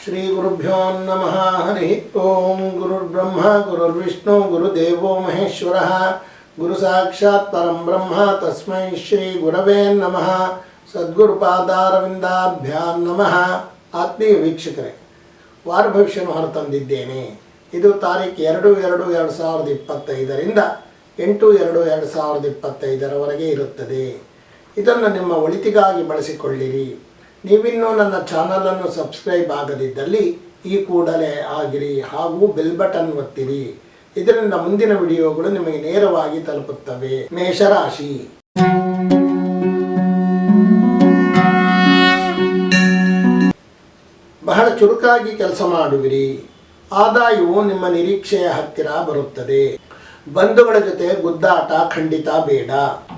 ಶ್ರೀ ಗುರುಭ್ಯೋ ನಮಃ. ಹರಿ ಓಂ. ಗುರುರ್ಬ್ರಹ್ಮ ಗುರುರ್ವಿಷ್ಣು ಗುರುದೇವೋ ಮಹೇಶ್ವರ ಗುರು ಸಾಕ್ಷಾತ್ ಪರಂ ಬ್ರಹ್ಮ ತಸ್ಮೈ ಶ್ರೀ ಗುರವೇ ನಮಃ. ಸದ್ಗುರುಪಾದಾರವಿಂದಾಭ್ಯಾಂ ನಮಃ. ಆತ್ಮೀಯ ವೀಕ್ಷಕರೇ, ವಾರ ಭವಿಷ್ಯವನ್ನು ಹೊರತಂದಿದ್ದೇನೆ. ಇದು ತಾರೀಕು 2/2/2025ರಿಂದ 8/2/2025 ಇರುತ್ತದೆ. ಇದನ್ನು ನಿಮ್ಮ ಒಳಿತಿಗಾಗಿ ಬಳಸಿಕೊಳ್ಳಿರಿ. ನೀವಿನ್ನೂ ನನ್ನ ಚಾನಲನ್ನು ಸಬ್ಸ್ಕ್ರೈಬ್ ಆಗದಿದ್ದಲ್ಲಿ ಈ ಕೂಡಲೇ ಆಗಿರಿ ಹಾಗೂ ಬೆಲ್ ಬಟನ್ ಒತ್ತಿರಿ. ಇದರಿಂದ ಮುಂದಿನ ವಿಡಿಯೋಗಳು ನಿಮಗೆ ನೇರವಾಗಿ ತಲುಪುತ್ತವೆ. ಮೇಷರಾಶಿ. ಬಹಳ ಚುರುಕಾಗಿ ಕೆಲಸ ಮಾಡುವಿರಿ. ಆದಾಯವು ನಿಮ್ಮ ನಿರೀಕ್ಷೆಯ ಹತ್ತಿರ ಬರುತ್ತದೆ. ಬಂಧುಗಳ ಜೊತೆ ಗುದ್ದಾಟ ಖಂಡಿತ ಬೇಡ.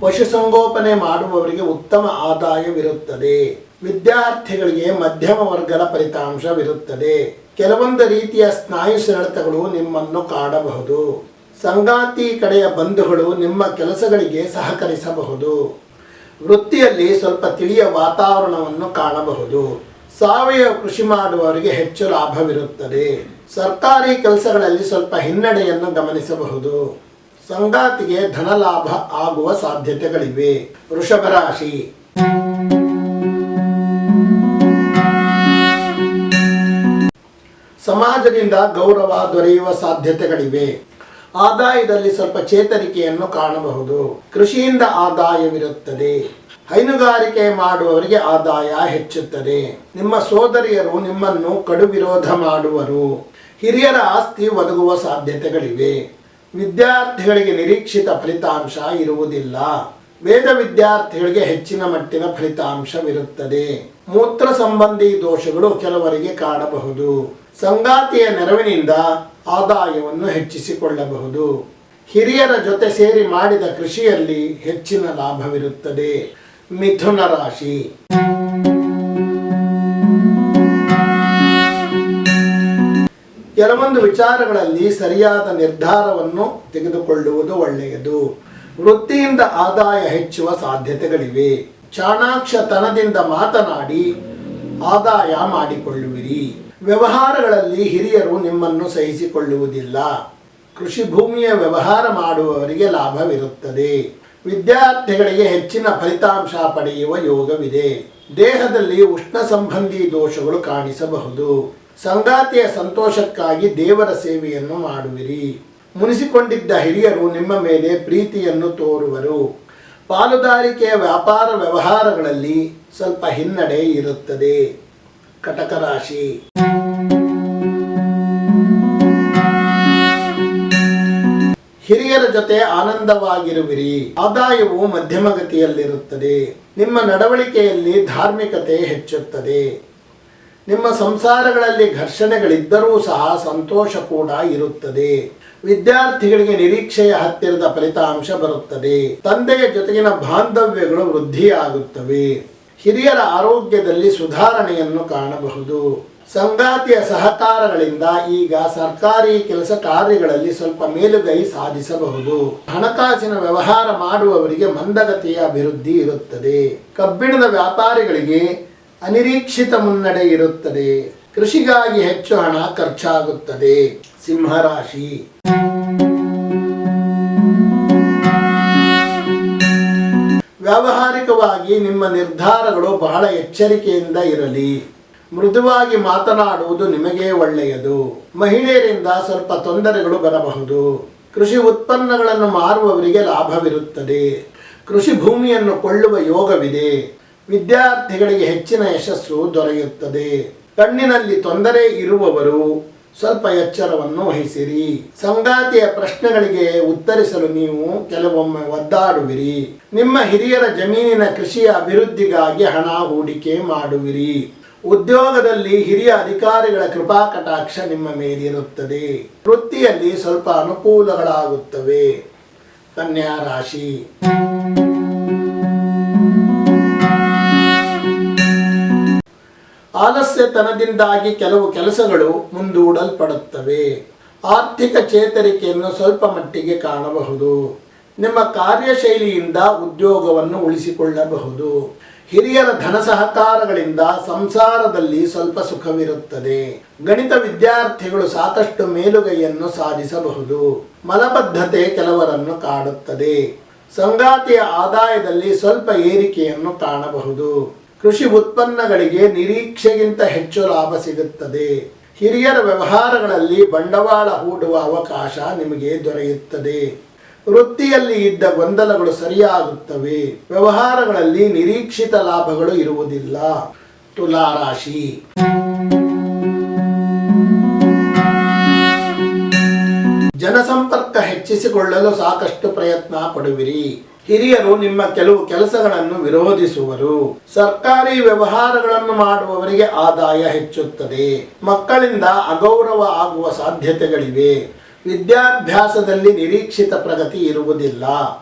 ಪಶುಸಂಗೋಪನೆ ಮಾಡುವವರಿಗೆ ಉತ್ತಮ ಆದಾಯವಿರುತ್ತದೆ. ವಿದ್ಯಾರ್ಥಿಗಳಿಗೆ ಮಧ್ಯಮ ವರ್ಗದ ಫಲಿತಾಂಶವಿರುತ್ತದೆ. ಕೆಲವೊಂದು ರೀತಿಯ ಸ್ನಾಯು ಸೆಳೆತಗಳು ನಿಮ್ಮನ್ನು ಕಾಡಬಹುದು. ಸಂಗಾತಿ ಕಡೆಯ ಬಂಧುಗಳು ನಿಮ್ಮ ಕೆಲಸಗಳಿಗೆ ಸಹಕರಿಸಬಹುದು. ವೃತ್ತಿಯಲ್ಲಿ ಸ್ವಲ್ಪ ತಿಳಿಯ ವಾತಾವರಣವನ್ನು ಕಾಣಬಹುದು. ಸಾವಯವ ಕೃಷಿ ಮಾಡುವವರಿಗೆ ಹೆಚ್ಚು ಲಾಭವಿರುತ್ತದೆ. ಸರ್ಕಾರಿ ಕೆಲಸಗಳಲ್ಲಿ ಸ್ವಲ್ಪ ಹಿನ್ನಡೆಯನ್ನು ಗಮನಿಸಬಹುದು. ಸಂಗಾತಿಗೆ ಧನಲಾಭ ಆಗುವ ಸಾಧ್ಯತೆಗಳಿವೆ. ವೃಷಭ ರಾಶಿ. ಸಮಾಜದಿಂದ ಗೌರವ ದೊರೆಯುವ ಸಾಧ್ಯತೆಗಳಿವೆ. ಆದಾಯದಲ್ಲಿ ಸ್ವಲ್ಪ ಚೇತರಿಕೆಯನ್ನು ಕಾಣಬಹುದು. ಕೃಷಿಯಿಂದ ಆದಾಯವಿರುತ್ತದೆ. ಹೈನುಗಾರಿಕೆ ಮಾಡುವವರಿಗೆ ಆದಾಯ ಹೆಚ್ಚುತ್ತದೆ. ನಿಮ್ಮ ಸೋದರಿಯರು ನಿಮ್ಮನ್ನು ಕಡು ವಿರೋಧ ಮಾಡುವರು. ಹಿರಿಯರ ಆಸ್ತಿ ಒದಗುವ ಸಾಧ್ಯತೆಗಳಿವೆ. ವಿದ್ಯಾರ್ಥಿಗಳಿಗೆ ನಿರೀಕ್ಷಿತ ಫಲಿತಾಂಶ ಇರುವುದಿಲ್ಲ. ವೇದ ವಿದ್ಯಾರ್ಥಿಗಳಿಗೆ ಹೆಚ್ಚಿನ ಮಟ್ಟಿನ ಫಲಿತಾಂಶವಿರುತ್ತದೆ. ಮೂತ್ರ ಸಂಬಂಧಿ ದೋಷಗಳು ಕೆಲವರಿಗೆ ಕಾಣಬಹುದು. ಸಂಗಾತಿಯ ನೆರವಿನಿಂದ ಆದಾಯವನ್ನು ಹೆಚ್ಚಿಸಿಕೊಳ್ಳಬಹುದು. ಹಿರಿಯರ ಜೊತೆ ಸೇರಿ ಮಾಡಿದ ಕೃಷಿಯಲ್ಲಿ ಹೆಚ್ಚಿನ ಲಾಭವಿರುತ್ತದೆ. ಮಿಥುನ ರಾಶಿ. ಕೆಲವೊಂದು ವಿಚಾರಗಳಲ್ಲಿ ಸರಿಯಾದ ನಿರ್ಧಾರವನ್ನು ತೆಗೆದುಕೊಳ್ಳುವುದು ಒಳ್ಳೆಯದು. ವೃತ್ತಿಯಿಂದ ಆದಾಯ ಹೆಚ್ಚುವ ಸಾಧ್ಯತೆಗಳಿವೆ. ಚಾಣಾಕ್ಷತನದಿಂದ ಮಾತನಾಡಿ ಆದಾಯ ಮಾಡಿಕೊಳ್ಳುವಿರಿ. ವ್ಯವಹಾರಗಳಲ್ಲಿ ಹಿರಿಯರು ನಿಮ್ಮನ್ನು ಸಹಿಸಿಕೊಳ್ಳುವುದಿಲ್ಲ. ಕೃಷಿ ಭೂಮಿಯ ವ್ಯವಹಾರ ಮಾಡುವವರಿಗೆ ಲಾಭವಿರುತ್ತದೆ. ವಿದ್ಯಾರ್ಥಿಗಳಿಗೆ ಹೆಚ್ಚಿನ ಫಲಿತಾಂಶ ಪಡೆಯುವ ಯೋಗವಿದೆ. ದೇಹದಲ್ಲಿ ಉಷ್ಣ ಸಂಬಂಧಿ ದೋಷಗಳು ಕಾಣಿಸಬಹುದು. ಸಂಗಾತಿಯ ಸಂತೋಷಕ್ಕಾಗಿ ದೇವರ ಸೇವೆಯನ್ನು ಮಾಡುವಿರಿ. ಮುನಿಸಿಕೊಂಡಿದ್ದ ಹಿರಿಯರು ನಿಮ್ಮ ಮೇಲೆ ಪ್ರೀತಿಯನ್ನು ತೋರುವರು. ಪಾಲುದಾರಿಕೆಯ ವ್ಯಾಪಾರ ವ್ಯವಹಾರಗಳಲ್ಲಿ ಸ್ವಲ್ಪ ಹಿನ್ನಡೆ ಇರುತ್ತದೆ. ಕಟಕ ರಾಶಿ. ಹಿರಿಯರ ಜೊತೆ ಆನಂದವಾಗಿರುವಿರಿ. ಆದಾಯವು ಮಧ್ಯಮಗತಿಯಲ್ಲಿರುತ್ತದೆ. ನಿಮ್ಮ ನಡವಳಿಕೆಯಲ್ಲಿ ಧಾರ್ಮಿಕತೆ ಹೆಚ್ಚುತ್ತದೆ. ನಿಮ್ಮ ಸಂಸಾರಗಳಲ್ಲಿ ಘರ್ಷಣೆಗಳಿದ್ದರೂ ಸಹ ಸಂತೋಷ ಕೂಡ ಇರುತ್ತದೆ. ವಿದ್ಯಾರ್ಥಿಗಳಿಗೆ ನಿರೀಕ್ಷೆಯ ಹತ್ತಿರದ ಫಲಿತಾಂಶ ಬರುತ್ತದೆ. ತಂದೆಯ ಜೊತೆಗಿನ ಬಾಂಧವ್ಯಗಳು ವೃದ್ಧಿಯಾಗುತ್ತವೆ. ಹಿರಿಯರ ಆರೋಗ್ಯದಲ್ಲಿ ಸುಧಾರಣೆಯನ್ನು ಕಾಣಬಹುದು. ಸಂಗಾತಿಯ ಸಹಕಾರಗಳಿಂದ ಈಗ ಸರ್ಕಾರಿ ಕೆಲಸ ಕಾರ್ಯಗಳಲ್ಲಿ ಸ್ವಲ್ಪ ಮೇಲುಗೈ ಸಾಧಿಸಬಹುದು. ಹಣಕಾಸಿನ ವ್ಯವಹಾರ ಮಾಡುವವರಿಗೆ ಮಂದಗತಿಯ ಅಭಿವೃದ್ಧಿ ಇರುತ್ತದೆ. ಕಬ್ಬಿಣದ ವ್ಯಾಪಾರಿಗಳಿಗೆ ಅನಿರೀಕ್ಷಿತ ಮುನ್ನಡೆ ಇರುತ್ತದೆ. ಕೃಷಿಗಾಗಿ ಹೆಚ್ಚು ಹಣ ಖರ್ಚಾಗುತ್ತದೆ. ಸಿಂಹರಾಶಿ. ವ್ಯಾವಹಾರಿಕವಾಗಿ ನಿಮ್ಮ ನಿರ್ಧಾರಗಳು ಬಹಳ ಎಚ್ಚರಿಕೆಯಿಂದ ಇರಲಿ. ಮೃದುವಾಗಿ ಮಾತನಾಡುವುದು ನಿಮಗೆ ಒಳ್ಳೆಯದು. ಮಹಿಳೆಯರಿಂದ ಸ್ವಲ್ಪ ತೊಂದರೆಗಳು ಬರಬಹುದು. ಕೃಷಿ ಉತ್ಪನ್ನಗಳನ್ನು ಮಾರುವವರಿಗೆ ಲಾಭವಿರುತ್ತದೆ. ಕೃಷಿ ಭೂಮಿಯನ್ನು ಕೊಳ್ಳುವ ಯೋಗವಿದೆ. ವಿದ್ಯಾರ್ಥಿಗಳಿಗೆ ಹೆಚ್ಚಿನ ಯಶಸ್ಸು ದೊರೆಯುತ್ತದೆ. ಕಣ್ಣಿನಲ್ಲಿ ತೊಂದರೆ ಇರುವವರು ಸ್ವಲ್ಪ ಎಚ್ಚರವನ್ನು ವಹಿಸಿರಿ. ಸಂಗಾತಿಯ ಪ್ರಶ್ನೆಗಳಿಗೆ ಉತ್ತರಿಸಲು ನೀವು ಕೆಲವೊಮ್ಮೆ ಒದ್ದಾಡುವಿರಿ. ನಿಮ್ಮ ಹಿರಿಯರ ಜಮೀನಿನ ಕೃಷಿಯ ಅಭಿವೃದ್ಧಿಗಾಗಿ ಹಣ ಹೂಡಿಕೆ ಮಾಡುವಿರಿ. ಉದ್ಯೋಗದಲ್ಲಿ ಹಿರಿಯ ಅಧಿಕಾರಿಗಳ ಕೃಪಾ ಕಟಾಕ್ಷ ನಿಮ್ಮ ಮೇಲಿರುತ್ತದೆ. ವೃತ್ತಿಯಲ್ಲಿ ಸ್ವಲ್ಪ ಅನುಕೂಲಗಳಾಗುತ್ತವೆ. ಕನ್ಯಾ ರಾಶಿ. ಆಲಸ್ಯತನದಿಂದಾಗಿ ಕೆಲವು ಕೆಲಸಗಳು ಮುಂದೂಡಲ್ಪಡುತ್ತವೆ. ಆರ್ಥಿಕ ಚೇತರಿಕೆಯನ್ನು ಸ್ವಲ್ಪ ಮಟ್ಟಿಗೆ ಕಾಣಬಹುದು. ನಿಮ್ಮ ಕಾರ್ಯಶೈಲಿಯಿಂದ ಉದ್ಯೋಗವನ್ನು ಉಳಿಸಿಕೊಳ್ಳಬಹುದು. ಹಿರಿಯರ ಧನ ಸಹಕಾರಗಳಿಂದ ಸಂಸಾರದಲ್ಲಿ ಸ್ವಲ್ಪ ಸುಖವಿರುತ್ತದೆ. ಗಣಿತ ವಿದ್ಯಾರ್ಥಿಗಳು ಸಾಕಷ್ಟು ಮೇಲುಗೈಯನ್ನು ಸಾಧಿಸಬಹುದು. ಮಲಬದ್ಧತೆ ಕೆಲವರನ್ನು ಕಾಡುತ್ತದೆ. ಸಂಗಾತಿಯ ಆದಾಯದಲ್ಲಿ ಸ್ವಲ್ಪ ಏರಿಕೆಯನ್ನು ಕಾಣಬಹುದು. ಕೃಷಿ ಉತ್ಪನ್ನಗಳಿಗೆ ನಿರೀಕ್ಷೆಗಿಂತ ಹೆಚ್ಚು ಲಾಭ ಸಿಗುತ್ತದೆ. ಹಿರಿಯರ ವ್ಯವಹಾರಗಳಲ್ಲಿ ಬಂಡವಾಳ ಹೂಡುವ ಅವಕಾಶ ನಿಮಗೆ ದೊರೆಯುತ್ತದೆ. ವೃತ್ತಿಯಲ್ಲಿ ಇದ್ದ ಗೊಂದಲಗಳು ಸರಿಯಾಗುತ್ತವೆ. ವ್ಯವಹಾರಗಳಲ್ಲಿ ನಿರೀಕ್ಷಿತ ಲಾಭಗಳು ಇರುವುದಿಲ್ಲ. ತುಲಾ ರಾಶಿ. ಜನಸಂಪರ್ಕ ಹೆಚ್ಚಿಸಿಕೊಳ್ಳಲು ಸಾಕಷ್ಟು ಪ್ರಯತ್ನ ಪಡುವಿರಿ. ಹಿರಿಯರು ನಿಮ್ಮ ಕೆಲವು ಕೆಲಸಗಳನ್ನು ವಿರೋಧಿಸುವರು. ಸರ್ಕಾರಿ ವ್ಯವಹಾರಗಳನ್ನು ಮಾಡುವವರಿಗೆ ಆದಾಯ ಹೆಚ್ಚುತ್ತದೆ. ಮಕ್ಕಳಿಂದ ಅಗೌರವ ಆಗುವ ಸಾಧ್ಯತೆಗಳಿವೆ. ವಿದ್ಯಾಭ್ಯಾಸದಲ್ಲಿ ನಿರೀಕ್ಷಿತ ಪ್ರಗತಿ ಇರುವುದಿಲ್ಲ.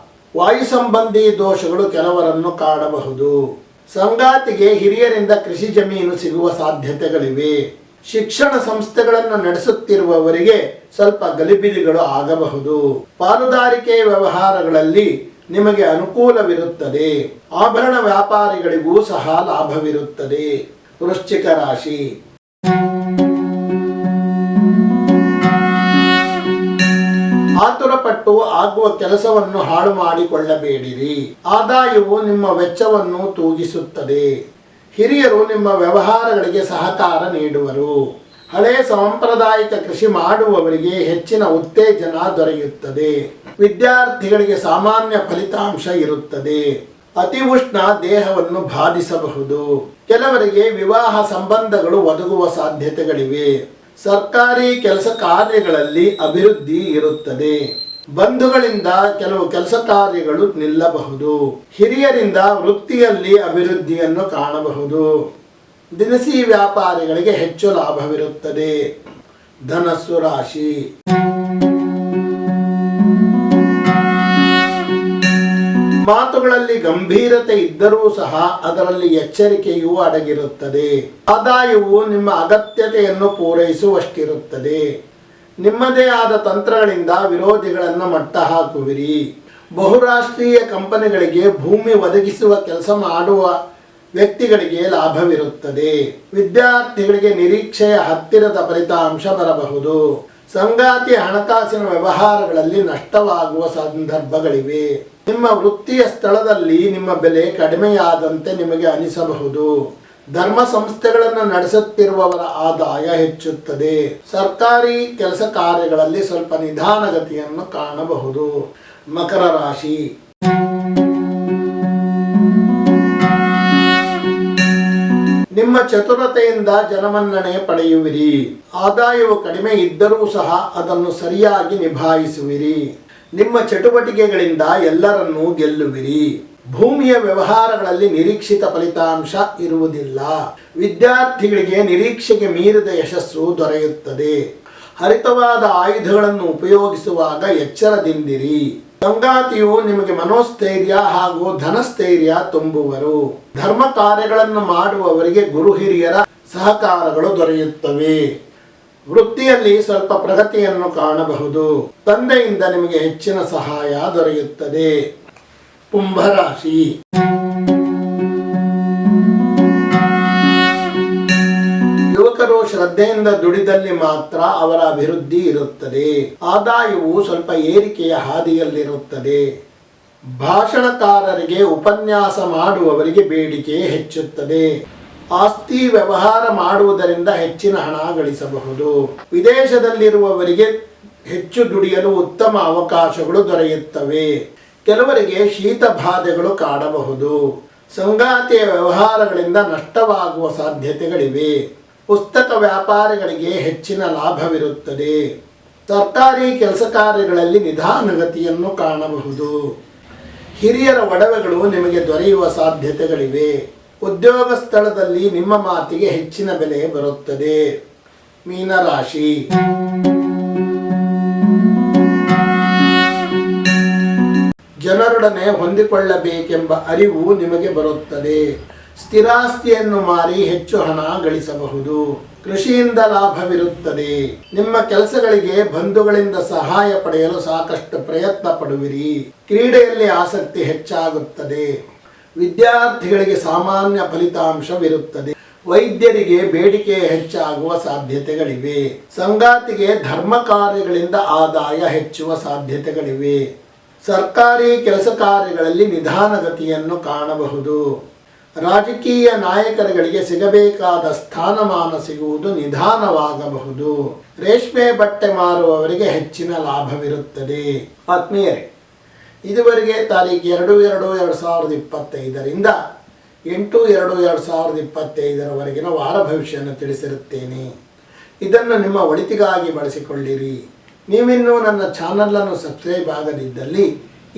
ವಾಯು ಸಂಬಂಧಿ ದೋಷಗಳು ಕೆಲವರನ್ನು ಕಾಡಬಹುದು. ಸಂಗಾತಿಗೆ ಹಿರಿಯರಿಂದ ಕೃಷಿ ಜಮೀನು ಸಿಗುವ ಸಾಧ್ಯತೆಗಳಿವೆ. ಶಿಕ್ಷಣ ಸಂಸ್ಥೆಗಳನ್ನು ನಡೆಸುತ್ತಿರುವವರಿಗೆ ಸ್ವಲ್ಪ ಗಲಿಬಿಲಿಗಳು ಆಗಬಹುದು. ಪಾಲುದಾರಿಕೆ ವ್ಯವಹಾರಗಳಲ್ಲಿ ನಿಮಗೆ ಅನುಕೂಲವಿರುತ್ತದೆ. ಆಭರಣ ವ್ಯಾಪಾರಿಗಳಿಗೂ ಸಹ ಲಾಭವಿರುತ್ತದೆ. ವೃಶ್ಚಿಕ ರಾಶಿ. ಆತುರಪಟ್ಟು ಆಗುವ ಕೆಲಸವನ್ನು ಹಾಳು ಮಾಡಿಕೊಳ್ಳಬೇಡಿರಿ. ಆದಾಯವು ನಿಮ್ಮ ವೆಚ್ಚವನ್ನು ತೂಗಿಸುತ್ತದೆ. ಹಿರಿಯರು ನಿಮ್ಮ ವ್ಯವಹಾರಗಳಿಗೆ ಸಹಕಾರ ನೀಡುವರು. ಹಳೆಯ ಸಾಂಪ್ರದಾಯಿಕ ಕೃಷಿ ಮಾಡುವವರಿಗೆ ಹೆಚ್ಚಿನ ಉತ್ತೇಜನ ದೊರೆಯುತ್ತದೆ. ವಿದ್ಯಾರ್ಥಿಗಳಿಗೆ ಸಾಮಾನ್ಯ ಫಲಿತಾಂಶ ಇರುತ್ತದೆ. ಅತಿ ಉಷ್ಣ ದೇಹವನ್ನು ಬಾಧಿಸಬಹುದು. ಕೆಲವರಿಗೆ ವಿವಾಹ ಸಂಬಂಧಗಳು ಒದಗುವ ಸಾಧ್ಯತೆಗಳಿವೆ. ಸರ್ಕಾರಿ ಕೆಲಸ ಕಾರ್ಯಗಳಲ್ಲಿ ಅಭಿವೃದ್ಧಿ ಇರುತ್ತದೆ. ಬಂಧುಗಳಿಂದ ಕೆಲವು ಕೆಲಸ ಕಾರ್ಯಗಳು ನಿಲ್ಲಬಹುದು. ಹಿರಿಯರಿಂದ ವೃತ್ತಿಯಲ್ಲಿ ಅಭಿವೃದ್ಧಿಯನ್ನು ಕಾಣಬಹುದು. ದಿನಸಿ ವ್ಯಾಪಾರಿಗಳಿಗೆ ಹೆಚ್ಚು ಲಾಭವಿರುತ್ತದೆ. ಧನಸ್ಸು ರಾಶಿ. ಮಾತುಗಳಲ್ಲಿ ಗಂಭೀರತೆ ಇದ್ದರೂ ಸಹ ಅದರಲ್ಲಿ ಎಚ್ಚರಿಕೆಯೂ ಅಡಗಿರುತ್ತದೆ. ಆದಾಯವು ನಿಮ್ಮ ಅಗತ್ಯತೆಯನ್ನು ಪೂರೈಸುವಷ್ಟಿರುತ್ತದೆ. ನಿಮ್ಮದೇ ಆದ ತಂತ್ರಗಳಿಂದ ವಿರೋಧಿಗಳನ್ನು ಮಟ್ಟ ಹಾಕುವಿರಿ. ಬಹುರಾಷ್ಟ್ರೀಯ ಕಂಪನಿಗಳಿಗೆ ಭೂಮಿ ಒದಗಿಸುವ ಕೆಲಸ ಮಾಡುವ ವ್ಯಕ್ತಿಗಳಿಗೆ ಲಾಭವಿರುತ್ತದೆ. ವಿದ್ಯಾರ್ಥಿಗಳಿಗೆ ನಿರೀಕ್ಷೆಯ ಹತ್ತಿರದ ಫಲಿತಾಂಶ ಬರಬಹುದು. ಸಂಗಾತಿಯ ಹಣಕಾಸಿನ ವ್ಯವಹಾರಗಳಲ್ಲಿ ನಷ್ಟವಾಗುವ ಸಂದರ್ಭಗಳಿವೆ. ನಿಮ್ಮ ವೃತ್ತಿಯ ಸ್ಥಳದಲ್ಲಿ ನಿಮ್ಮ ಬೆಲೆ ಕಡಿಮೆಯಾದಂತೆ ನಿಮಗೆ ಅನಿಸಬಹುದು. ಧರ್ಮ ಸಂಸ್ಥೆಗಳನ್ನು ನಡೆಸುತ್ತಿರುವವರ ಆದಾಯ ಹೆಚ್ಚುತ್ತದೆ. ಸರ್ಕಾರಿ ಕೆಲಸ ಕಾರ್ಯಗಳಲ್ಲಿ ಸ್ವಲ್ಪ ನಿಧಾನಗತಿಯನ್ನು ಕಾಣಬಹುದು. ಮಕರ ರಾಶಿ. ನಿಮ್ಮ ಚತುರತೆಯಿಂದ ಜನಮನ್ನಣೆ ಪಡೆಯುವಿರಿ. ಆದಾಯವು ಕಡಿಮೆ ಇದ್ದರೂ ಸಹ ಅದನ್ನು ಸರಿಯಾಗಿ ನಿಭಾಯಿಸುವಿರಿ. ನಿಮ್ಮ ಚಟುವಟಿಕೆಗಳಿಂದ ಎಲ್ಲರನ್ನೂ ಗೆಲ್ಲುವಿರಿ. ಭೂಮಿಯ ವ್ಯವಹಾರಗಳಲ್ಲಿ ನಿರೀಕ್ಷಿತ ಫಲಿತಾಂಶ ಇರುವುದಿಲ್ಲ. ವಿದ್ಯಾರ್ಥಿಗಳಿಗೆ ನಿರೀಕ್ಷೆಗೆ ಮೀರಿದ ಯಶಸ್ಸು ದೊರೆಯುತ್ತದೆ. ಹರಿತವಾದ ಆಯುಧಗಳನ್ನು ಉಪಯೋಗಿಸುವಾಗ ಎಚ್ಚರದಿಂದಿರಿ. ಸಂಗಾತಿಯು ನಿಮಗೆ ಮನೋಸ್ಥೈರ್ಯ ಹಾಗೂ ಧನಸ್ಥೈರ್ಯ ತುಂಬುವರು. ಧರ್ಮ ಕಾರ್ಯಗಳನ್ನು ಮಾಡುವವರಿಗೆ ಗುರು ಹಿರಿಯರ ಸಹಕಾರಗಳು ದೊರೆಯುತ್ತವೆ. ವೃತ್ತಿಯಲ್ಲಿ ಸ್ವಲ್ಪ ಪ್ರಗತಿಯನ್ನು ಕಾಣಬಹುದು. ತಂದೆಯಿಂದ ನಿಮಗೆ ಹೆಚ್ಚಿನ ಸಹಾಯ ದೊರೆಯುತ್ತದೆ. ಕುಂಭರಾಶಿ. ಯುವಕರು ಶ್ರದ್ಧೆಯಿಂದ ದುಡಿದಲ್ಲಿ ಮಾತ್ರ ಅವರ ಅಭಿವೃದ್ಧಿ ಇರುತ್ತದೆ. ಆದಾಯವು ಸ್ವಲ್ಪ ಏರಿಕೆಯ ಹಾದಿಯಲ್ಲಿರುತ್ತದೆ. ಭಾಷಣಕಾರರಿಗೆ, ಉಪನ್ಯಾಸ ಮಾಡುವವರಿಗೆ ಬೇಡಿಕೆ ಹೆಚ್ಚುತ್ತದೆ. ಆಸ್ತಿ ವ್ಯವಹಾರ ಮಾಡುವುದರಿಂದ ಹೆಚ್ಚಿನ ಹಣ ಗಳಿಸಬಹುದು. ವಿದೇಶದಲ್ಲಿರುವವರಿಗೆ ಹೆಚ್ಚು ದುಡಿಯಲು ಉತ್ತಮ ಅವಕಾಶಗಳು ದೊರೆಯುತ್ತವೆ. ಕೆಲವರಿಗೆ ಶೀತ ಬಾಧೆಗಳು ಕಾಡಬಹುದು. ಸಂಗಾತಿಯ ವ್ಯವಹಾರಗಳಿಂದ ನಷ್ಟವಾಗುವ ಸಾಧ್ಯತೆಗಳಿವೆ. ಪುಸ್ತಕ ವ್ಯಾಪಾರಿಗಳಿಗೆ ಹೆಚ್ಚಿನ ಲಾಭವಿರುತ್ತದೆ. ಸರ್ಕಾರಿ ಕೆಲಸ ಕಾರ್ಯಗಳಲ್ಲಿ ನಿಧಾನಗತಿಯನ್ನು ಕಾಣಬಹುದು. ಹಿರಿಯರ ಒಡವೆಗಳು ನಿಮಗೆ ದೊರೆಯುವ ಸಾಧ್ಯತೆಗಳಿವೆ. ಉದ್ಯೋಗ ಸ್ಥಳದಲ್ಲಿ ನಿಮ್ಮ ಮಾತಿಗೆ ಹೆಚ್ಚಿನ ಬೆಲೆ ಬರುತ್ತದೆ. ಮೀನರಾಶಿ. ಜನರೊಡನೆ ಹೊಂದಿಕೊಳ್ಳಬೇಕೆಂಬ ಅರಿವು ನಿಮಗೆ ಬರುತ್ತದೆ. ಸ್ಥಿರಾಸ್ತಿಯನ್ನು ಮಾರಿ ಹೆಚ್ಚು ಹಣ ಗಳಿಸಬಹುದು. ಕೃಷಿಯಿಂದ ಲಾಭವಿರುತ್ತದೆ. ನಿಮ್ಮ ಕೆಲಸಗಳಿಗೆ ಬಂಧುಗಳಿಂದ ಸಹಾಯ ಪಡೆಯಲು ಸಾಕಷ್ಟು ಪ್ರಯತ್ನ ಪಡುವಿರಿ. ಕ್ರೀಡೆಯಲ್ಲಿ ಆಸಕ್ತಿ ಹೆಚ್ಚಾಗುತ್ತದೆ. ವಿದ್ಯಾರ್ಥಿಗಳಿಗೆ ಸಾಮಾನ್ಯ ಫಲಿತಾಂಶವಿರುತ್ತದೆ. ವೈದ್ಯರಿಗೆ ಬೇಡಿಕೆ ಹೆಚ್ಚಾಗುವ ಸಾಧ್ಯತೆಗಳಿವೆ. ಸಂಗಾತಿಗೆ ಧರ್ಮ ಕಾರ್ಯಗಳಿಂದ ಆದಾಯ ಹೆಚ್ಚುವ ಸಾಧ್ಯತೆಗಳಿವೆ. ಸರ್ಕಾರಿ ಕೆಲಸ ಕಾರ್ಯಗಳಲ್ಲಿ ನಿಧಾನಗತಿಯನ್ನು ಕಾಣಬಹುದು. ರಾಜಕೀಯ ನಾಯಕರುಗಳಿಗೆ ಸಿಗಬೇಕಾದ ಸ್ಥಾನಮಾನ ಸಿಗುವುದು ನಿಧಾನವಾಗಬಹುದು. ರೇಷ್ಮೆ ಬಟ್ಟೆ ಮಾರುವವರಿಗೆ ಹೆಚ್ಚಿನ ಲಾಭವಿರುತ್ತದೆ. ಆತ್ಮೀಯರೇ, ಇದುವರೆಗೆ ತಾರೀಕು 2/2/2025ರಿಂದ 8/2/2025 ವಾರ ಭವಿಷ್ಯವನ್ನು ತಿಳಿಸಿರುತ್ತೇನೆ. ಇದನ್ನು ನಿಮ್ಮ ಒಳಿತಿಗಾಗಿ ಬಳಸಿಕೊಳ್ಳಿರಿ. ನೀವಿನ್ನೂ ನನ್ನ ಚಾನಲನ್ನು ಸಬ್ಸ್ಕ್ರೈಬ್ ಆಗದಿದ್ದಲ್ಲಿ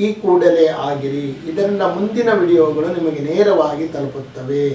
ಈ ಕೂಡಲೇ ಆಗಿರಿ. ಇದರಿಂದ ಮುಂದಿನ ವಿಡಿಯೋಗಳು ನಿಮಗೆ ನೇರವಾಗಿ ತಲುಪುತ್ತವೆ.